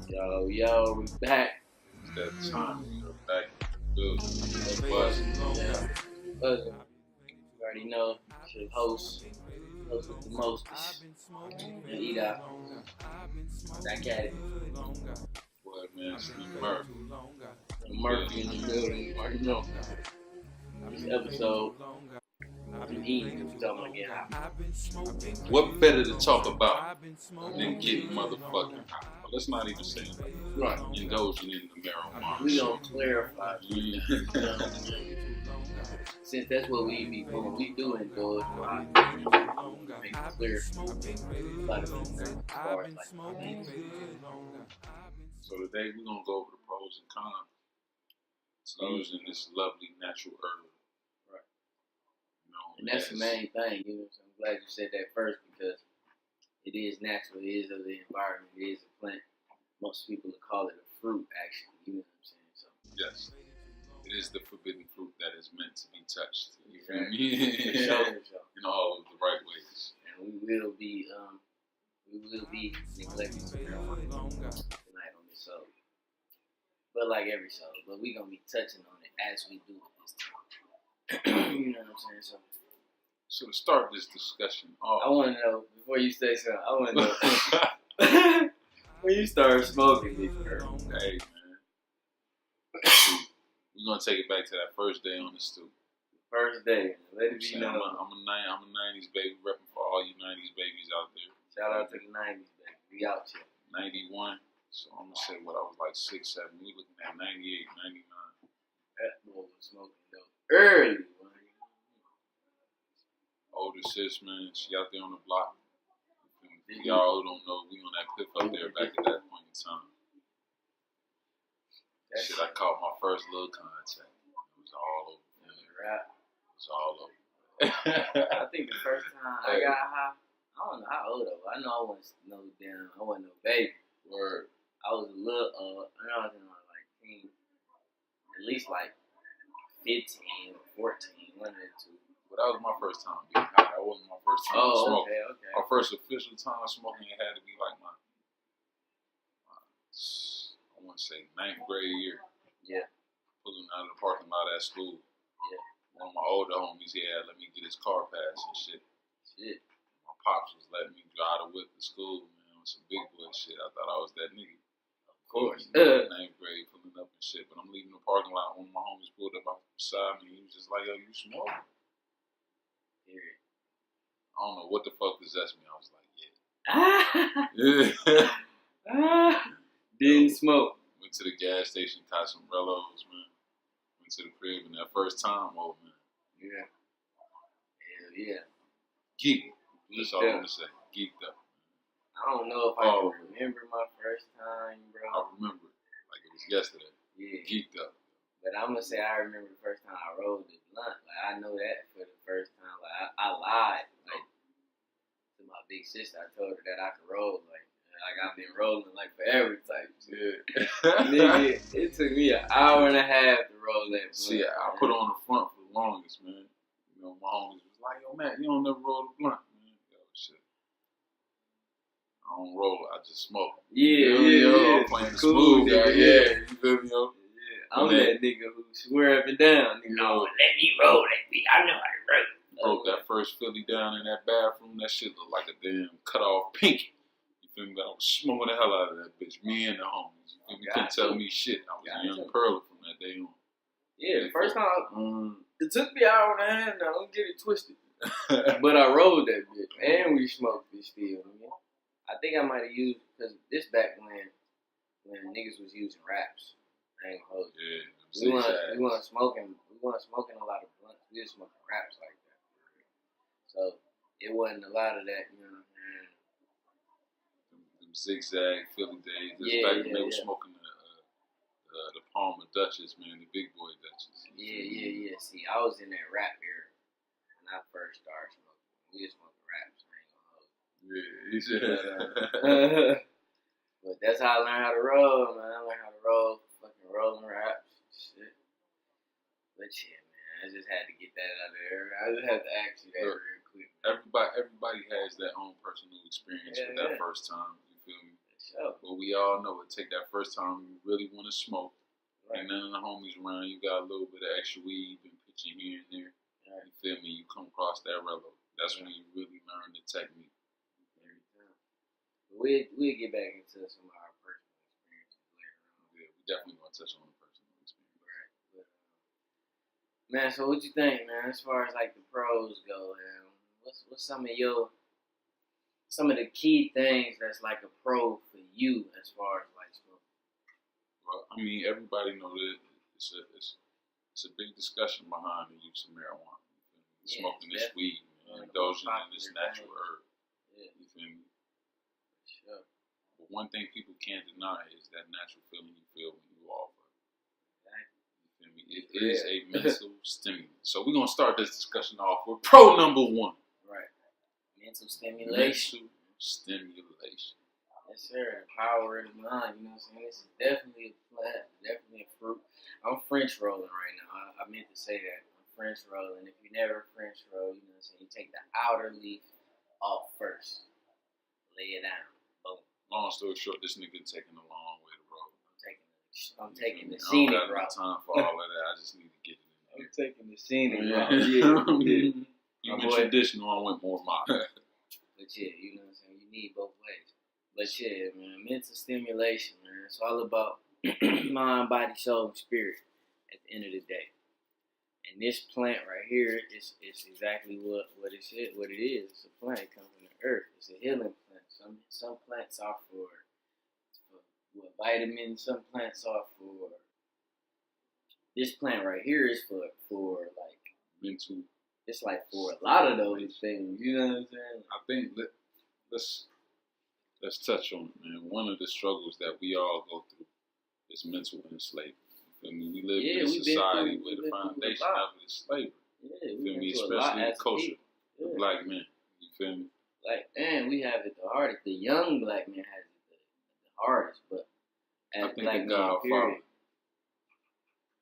Yo, we back. It's that time. We're back in the building. Wuz Buzz'N. You already know, it's your host with the mostest, and EDot. Back at it. What, man? It's the MURF. Murphy in the building, you already know. This episode, I'm eating, we're talking about getting high. What better to talk about than getting motherfucking high? Well, let's not even say that. Right. Indulging in the marijuana. We gonna clarify. Yeah. Since that's what we be doing, we do indulge a lot. Make it clear. Like, as far as like things. So today we're gonna go over the pros and cons to using this lovely natural herb. Right. You know, And that's the main thing, you know. So I'm glad you said that first because it is natural, it is of the environment, it is a plant. Most people would call it a fruit, actually. You know what I'm saying? So yes, it is the forbidden fruit that is meant to be touched. You feel right. me? For sure. In all of the right ways. And we will be neglecting some marijuana tonight on this show. But like every show, but we gonna be touching on it as we do it this time. You know what I'm saying? So to start this discussion off, I wanna know, before you say something, I wanna know when you started smoking this girl. Hey man, we're gonna take it back to that first day on the stoop. First day, let it be known. I'm a 90s baby, repping for all you 90s babies out there. Shout out to the 90s, baby. We out here. 91, so I'm gonna say what I was like 6, 7. We looking at 98, 99. That boy was smoking dope early, man. Older sis, man, she out there on the block. Y'all who don't know, we on that cliff up there back at that point in time. Shit, I caught my first little contact. It was all over. Rap. It was all over. I think the first time I got high, I don't know how old I was. I know I wasn't no baby. Word. I was a little, I know I was in like teen, at least like 15 or 14, one of the two. But that was my first time being high. That wasn't my first time smoking. Okay. My first official time smoking, it had to be like my I want to say 9th grade year. Yeah. Pulling out of the parking lot at school. Yeah. One of my older homies, he had let me get his car pass and shit. My pops was letting me drive the whip to school, man, with some big boy shit. I thought I was that nigga. Of course. 9th grade, pulling up and shit. But I'm leaving the parking lot. One of my homies pulled up beside me. He was just like, yo, you smoke? Period. I don't know what the fuck possessed me. I was like, yeah. Didn't smoke. Went to the gas station, caught some Rellos, man. Went to the crib, and that first time, oh man. Yeah. Hell yeah. Geeked. That's all I'm gonna say. Geeked up. I don't know if I can remember my first time, bro. I remember it like it was yesterday. Yeah. Geeked up. But I'm gonna say I remember the first time I rolled the blunt. Like I know that for the first time. Like I lied, like to my big sister. I told her that I could roll. Like I've been rolling like forever type shit. Nigga, it took me an hour and a half to roll that blunt. See, I put on the front for the longest, man. You know, my homies was like, yo, man, you don't never roll the blunt, man. Yo, shit. I don't roll it, I just smoke. Yeah. I'm playing the smooth guy, yeah. You feel me, yo? I'm that nigga who swear up and down. Nigga. No, let me roll that bitch. I know how to roll. Broke that first Philly down in that bathroom. That shit looked like a damn cut off pinky. You feel me? I was smoking the hell out of that bitch. Me and the homies. You feel me? You couldn't tell me shit. I was a young perler from that day on. Yeah, the first time, it took me an hour and a half. Now, don't get it twisted. But I rolled that bitch. And we smoked this still. Man. I think I might have used, because this back when niggas was using wraps. I ain't gonna hold you. Yeah, we weren't smoking a lot of blunts. We was smoking wraps like that. So it wasn't a lot of that, you know what I'm saying? Them zigzag Philly days. This back when they were smoking the Palmer Dutchess, man, the big boy Dutchess. Yeah. See, I was in that rap era when I first started smoking. We was smoking raps. I ain't gonna hold you. But that's how I learned how to roll, man. I learned how to roll. Fucking rolling raps, shit. But yeah, man, I just had to get that out of there. I just had to ask you that real quick. Everybody has their own personal experience with that first time. You feel me? Sure. But But we all know it take that first time you really want to smoke. Right. And none of the homies around, you got a little bit of extra weed, been pitching here and there. Right. You feel me? You come across that relo. That's when you really learn the technique. Every time. We'll get back into some of our personal experiences later on. Yeah, we definitely gonna touch on the personal experience. Right. But, man, so what you think, man? As far as like the pros go, what's some of the key things that's like a pro for you as far as like smoking? Well, I mean, everybody knows that it's a big discussion behind the use of marijuana. Yeah, smoking this weed, indulging in this natural herb. Yeah. You feel me? Sure. But one thing people can't deny is that natural feeling you feel when you off of it. Exactly. You feel me? It is a mental stimulant. So we're gonna start this discussion off with pro number one. Right. Mental stimulation. Mental stimulation. Yes, sir. The power of the mind. You know what I'm saying? This is definitely a plant, definitely a fruit. I'm French rolling right now. I meant to say that. I'm French rolling. If you never French roll, you know what I'm saying? You take the outer leaf off first. Lay it down. Boom. Long story short, this nigga taking a long way to roll. I'm taking the scenic route. I don't got no time for all of that. I just need to get it in there. I'm taking the scenic route. Yeah. You My went boy. traditional, I went more modern. But yeah, you know what I'm saying? You need both ways. But yeah, man, mental stimulation, man. It's all about mind, body, soul, and spirit at the end of the day. And this plant right here is exactly what it is. It's a plant. It comes from the earth. It's a healing plant. Some plants are for vitamins. Some plants are for. This plant right here is for like Mental. It's like for a lot of those things. You know what I'm saying? I think let's touch on it, man. One of the struggles that we all go through is mental enslavement. You feel me? We live in a society where the foundation of it is slavery. Yeah, you feel me? Especially the culture, the black man. You feel me? Like, man, we have it the hardest. The young black man has it the hardest, but as I think black the man, Godfather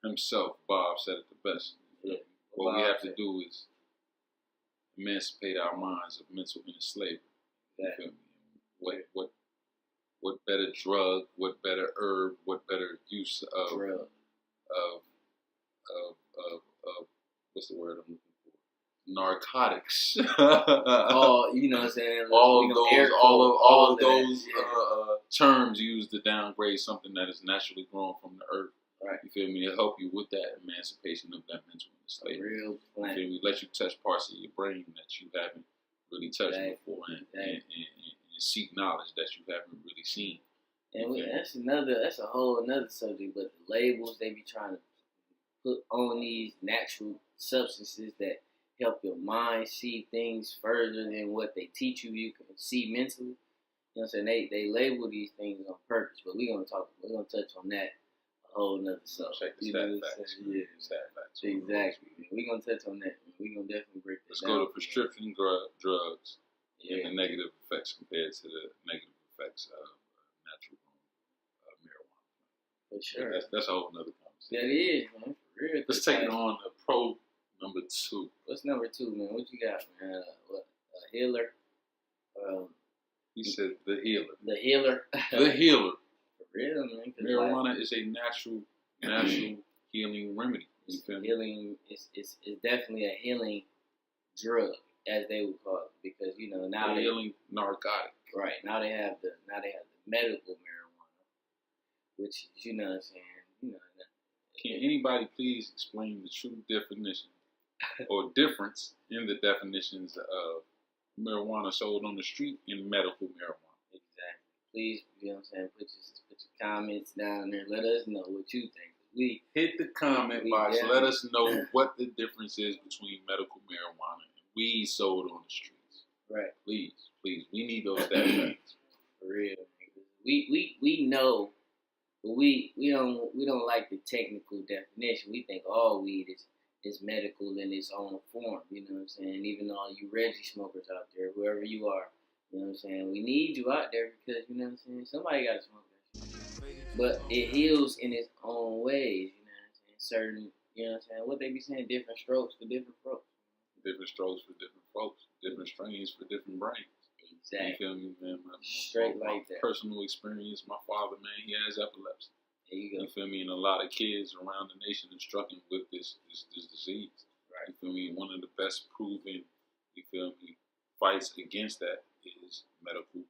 himself, Bob, said it the best. Yeah. What we have to do is emancipate our minds of mental enslavement. You feel me? What better drug? What better herb? What better use of what's the word I'm looking for? Narcotics. Oh, you know what I'm saying? All of those terms used to downgrade something that is naturally grown from the earth. Right. You feel me? To help you with that emancipation of that mental enslavement. Real plant. You feel me? Let you touch parts of your brain that you haven't really touched before, and seek knowledge that you haven't really seen. And that's a whole another subject. But the labels they be trying to put on these natural substances that help your mind see things further than what they teach you can see mentally. You know what I'm saying? They label these things on purpose, but we're gonna touch on that a whole nother subject. Check the stat facts. Yeah, stat facts. Exactly. We're gonna touch on that. We're gonna definitely break this down. Let's go to prescription drugs and the negative effects compared to the negative effects of natural marijuana. For sure. That's a whole nother conversation. That is, man. For real. Let's take it on to pro number two. What's number two, man? What you got, man? A healer? He said the healer. The healer. The healer. For real, man. Marijuana is a natural healing remedy. You feel me? Healing. It's definitely a healing drug, as they would call it, because now a healing narcotic. Right now they have the medical marijuana, which is, what I'm saying. Can anybody please explain the true definition or difference in the definitions of marijuana sold on the street and medical marijuana? Exactly. Please, you know what I'm saying, put your comments down there. Let us know what you think. We hit the comment box. Let us know what the difference is between medical marijuana and weed sold on the streets. Right. Please. We need those facts. For real. We know, but we don't like the technical definition. We think all weed is medical in its own form. You know what I'm saying? Even all you Reggie smokers out there, whoever you are, you know what I'm saying? We need you out there because, you know what I'm saying? Somebody got to smoke that shit. But it heals in its own ways, you know what I'm saying? Certain, you know what I'm saying? What they be saying, different strokes for different folks. Different strokes for different folks. Different strains for different brains. Exactly. You feel me, man? Straight my like that. personal experience, my father, man, he has epilepsy. There you go. You feel me? And a lot of kids around the nation are struggling with this disease. Right. You feel me? One of the best proven, you feel me, fights against that is medical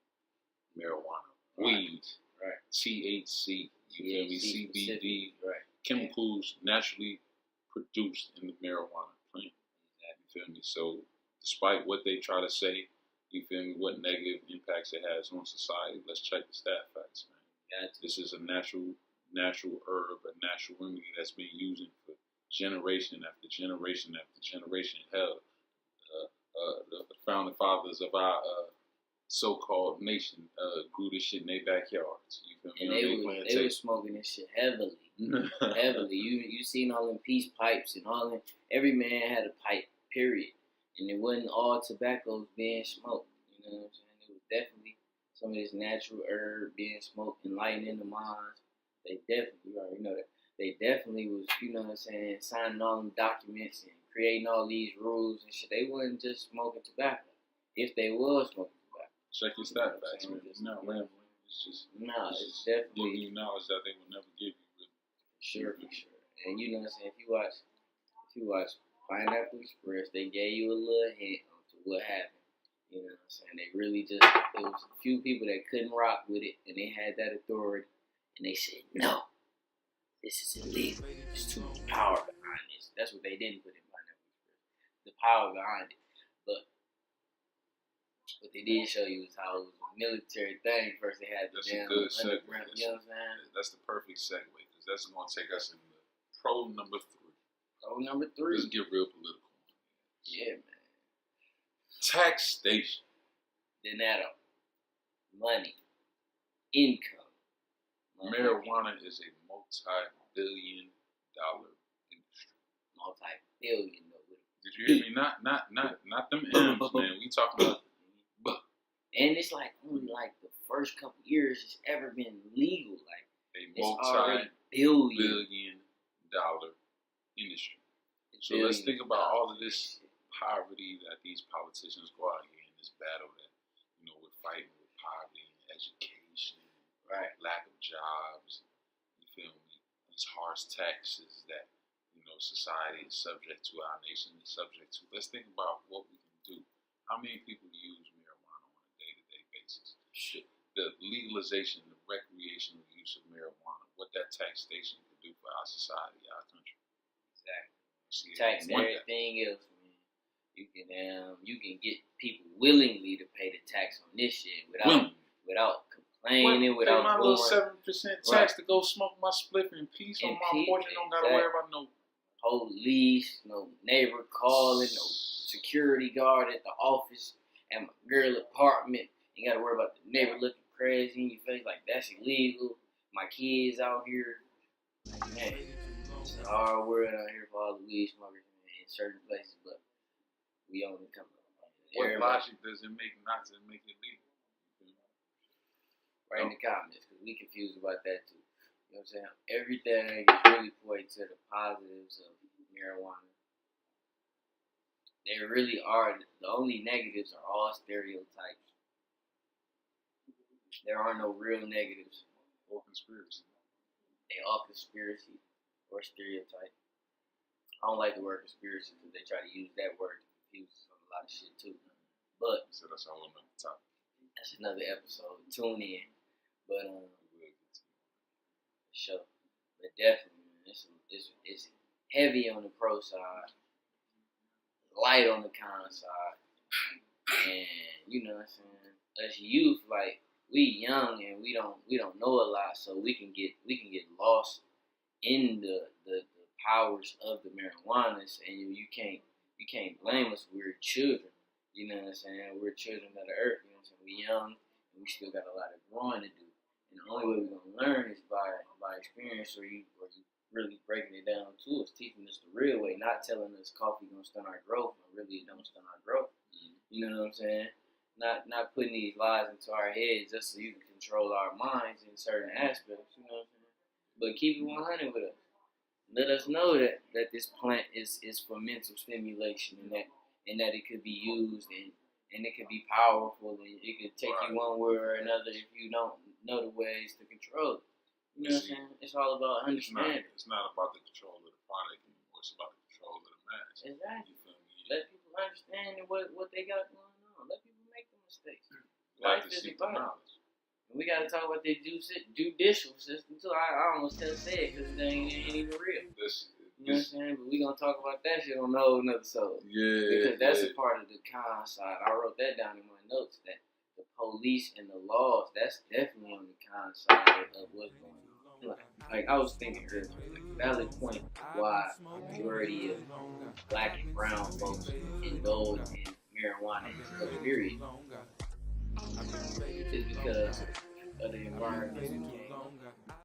marijuana. Weed. Right. THC. You feel me? CBD. Right. Chemicals naturally produced in the marijuana plant. You feel me? So despite what they try to say, you feel me, what negative impacts it has on society, let's check the stat facts, man. This is a natural herb, a natural remedy that's been used for generation after generation after generation. Hell, the founding fathers of our so-called nation grew this shit in their backyards. You feel me? And they were smoking this shit heavily. Heavily. You seen all them peace pipes and all them. Every man had a pipe, period. And it wasn't all tobaccos being smoked. You know what I'm saying? It was definitely some of this natural herb being smoked, enlightening the minds. They definitely, you already know that. They definitely was, you know what I'm saying, signing all them documents and creating all these rules and shit. They wasn't just smoking tobacco. If they was smoking tobacco. Check your stat facts, man. It's not rambling. It's definitely giving you knowledge that they will never give you. Really. Sure. And you know what I'm saying, if you watch Pineapple Express, they gave you a little hint to what happened. You know what I'm saying? They really just, it was a few people that couldn't rock with it, and they had that authority, and they said, no, this is illegal. There's too much power behind this. That's what they didn't put in Pineapple Express. The power behind it. But what they did show you is how it was a military thing. First they had the damn underground, you know what I'm saying? That's the perfect segue, because that's going to take us into pro number 3. Pro number 3. Let's get real political. Yeah, man. Taxation. Dinero. Money. Income. Marijuana is a multi-billion dollar industry. Multi-billion, though. Did you hear me? Not them M's, man. We talking about. And it's like only like the first couple years it's ever been legal. Like a multi-billion dollar industry. So let's think about all of this poverty that these politicians go out here in this battle that, you know, we're fighting with poverty and education, right? Lack of jobs, you feel me? These harsh taxes that, you know, society is subject to, our nation is subject to. Let's think about what we can do. How many people use marijuana on a day-to-day basis? The legalization, the recreational use of marijuana, what that taxation could do for our society, our country. Exactly. Tax everything else, man. You can get people willingly to pay the tax on this shit without complaining, without my going. little 7% tax to go smoke my spliff in peace on my porch. You don't gotta worry about no police, no neighbor calling, no security guard at the office, at my girl apartment. You gotta worry about the neighbor looking crazy in your face like that's illegal. My kids out here, like, man, it's a hard world out here for all the weed smokers in certain places, but we only come up. What logic does it make not to make it legal? Right in the comments, because we confused about that too. You know what I'm saying? Everything is really pointing to the positives of marijuana. They really are. The only negatives are all stereotypes. There are no real negatives. Or conspiracy. They all conspiracy or stereotype. I don't like the word conspiracy because they try to use that word to confuse a lot of shit too. But so that's a whole nother topic. That's another episode. Tune in. But sure. But definitely, man, it's heavy on the pro side, light on the con side, and you know what I'm saying. As youth, like we young and we don't know a lot, so we can get lost in the powers of the marijuanas, and you can't blame us. We're children, you know what I'm saying. We're children of the earth, you know what I'm saying. We young and we still got a lot of growing to do. And the only way we're gonna learn is by experience, or you really breaking it down to us, teaching us the real way, not telling us coffee gonna stunt our growth, and really it don't stunt our growth. Mm-hmm. You know what I'm saying? Not putting these lies into our heads just so you can control our minds in certain aspects. You know what I'm saying? But keep it 100 with us. Let us know that this plant is for mental stimulation, and that it could be used and it could be powerful, and it could take you one way or another if you don't know the ways to control it. You know what I'm saying? It's all about understanding. It's not about the control of the product anymore. It's about the control of the match. Exactly. You feel me? Let people understand what they got going on. Let people make the mistakes. Like Life is about it. We gotta talk about the judicial system too. I almost can't say it because it ain't even real. You know what I'm saying? But we gonna talk about that shit on a whole nother episode. Yeah. Because that's a part of the con side. I wrote that down in my notes that the police and the laws, that's definitely on the con side of what's going on. Like I was thinking earlier, like a valid point why a majority of black and brown folks indulge in marijuana in the period is because of the environment we came up.